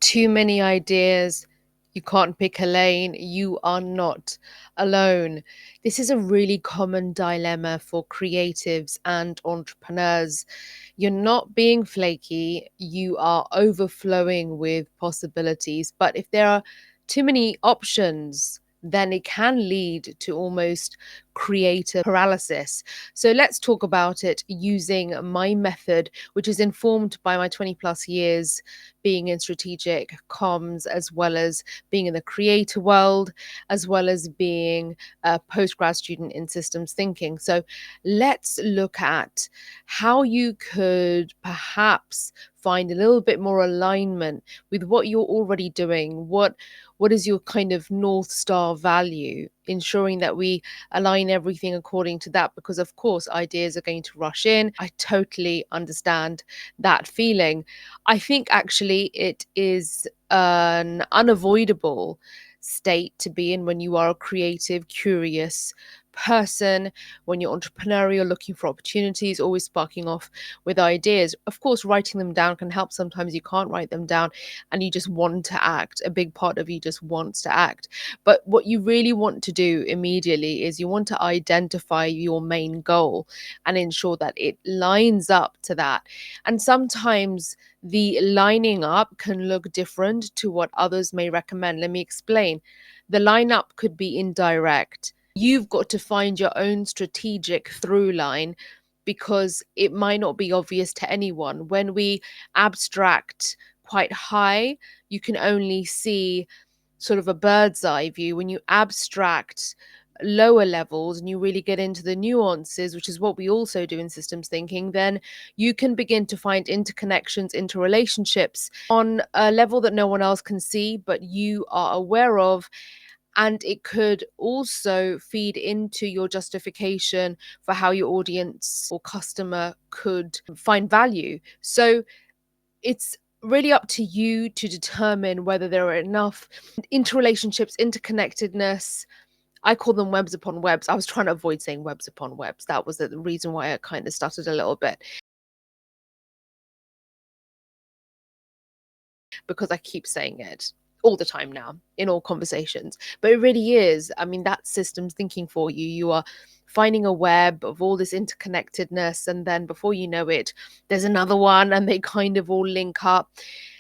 Too many ideas. You can't pick a lane. You are not alone. This is a really common dilemma for creatives and entrepreneurs. You're not being flaky, you are overflowing with possibilities. But if there are too many options, then it can lead to almost creative paralysis. So let's talk about it using my method, which is informed by my 20 plus years being in strategic comms, as well as being in the creator world, as well as being a postgrad student in systems thinking. So let's look at how you could perhaps find a little bit more alignment with what you're already doing. What is your kind of North Star value? Ensuring that we align everything according to that, because of course ideas are going to rush in. I totally understand that feeling. I think actually it is an unavoidable state to be in when you are a creative, curious person, when you're entrepreneurial, looking for opportunities, always sparking off with ideas. Of course, writing them down can help. Sometimes you can't write them down and you just want to act. A big part of you just wants to act. But what you really want to do immediately is you want to identify your main goal and ensure that it lines up to that. And sometimes the lining up can look different to what others may recommend. Let me explain. The lineup could be indirect. You've got to find your own strategic through line because it might not be obvious to anyone. When we abstract quite high, you can only see sort of a bird's eye view. When you abstract lower levels and you really get into the nuances, which is what we also do in systems thinking, then you can begin to find interconnections, interrelationships on a level that no one else can see, but you are aware of. And it could also feed into your justification for how your audience or customer could find value. So it's really up to you to determine whether there are enough interrelationships, interconnectedness. I call them webs upon webs. I was trying to avoid saying webs upon webs. That was the reason why I kind of stuttered a little bit, because I keep saying it all the time now in all conversations. But it really is. I mean, that's systems thinking for you. You are finding a web of all this interconnectedness, and then before you know it, there's another one, and they kind of all link up.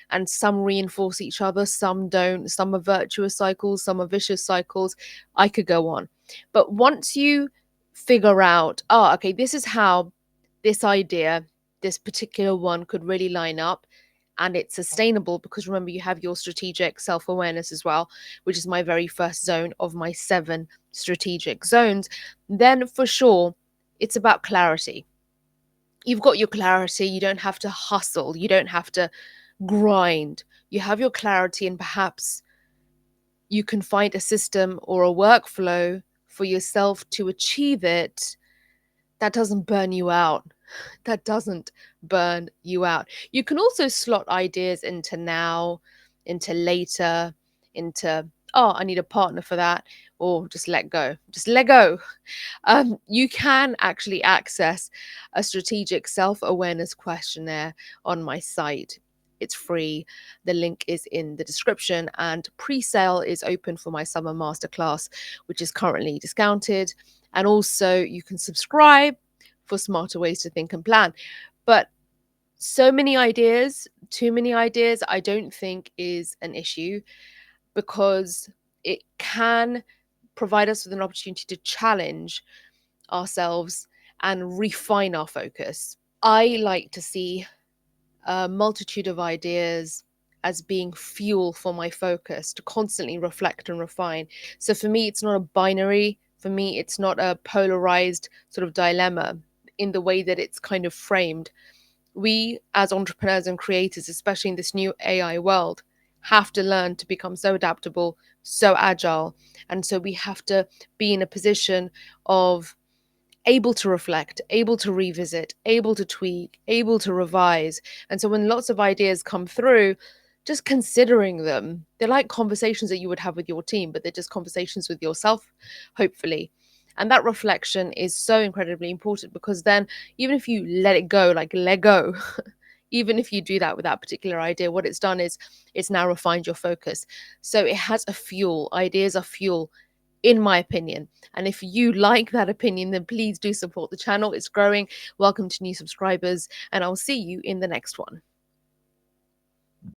And some reinforce each other, some don't. Some are virtuous cycles, some are vicious cycles. I could go on. But once you figure out, oh, okay, this is how this idea, this particular one could really line up, and it's sustainable, because remember, you have your strategic self-awareness as well, which is my very first zone of my 7 strategic zones. Then for sure it's about clarity. You've got your clarity. You don't have to hustle, you don't have to grind. You have your clarity, and perhaps you can find a system or a workflow for yourself to achieve it that doesn't burn you out. That doesn't burn you out. You can also slot ideas into now, into later, into, oh, I need a partner for that, or just let go. Just let go. You can actually access a strategic self awareness questionnaire on my site. It's free. The link is in the description, and pre sale is open for my summer masterclass, which is currently discounted. And also, you can subscribe for smarter ways to think and plan. But so many ideas, too many ideas, I don't think is an issue, because it can provide us with an opportunity to challenge ourselves and refine our focus. I like to see a multitude of ideas as being fuel for my focus to constantly reflect and refine. So for me, it's not a binary. For me, it's not a polarized sort of dilemma in the way that it's kind of framed. We, as entrepreneurs and creators, especially in this new AI world, have to learn to become so adaptable, so agile. And so we have to be in a position of able to reflect, able to revisit, able to tweak, able to revise. And so when lots of ideas come through, just considering them, they're like conversations that you would have with your team, but they're just conversations with yourself, hopefully. And that reflection is so incredibly important, because then even if you let it go, like let go, Even if you do that with that particular idea, what it's done is it's now refined your focus. So it has a fuel. Ideas are fuel, in my opinion. And if you like that opinion, then please do support the channel. It's growing. Welcome to new subscribers, and I'll see you in the next one.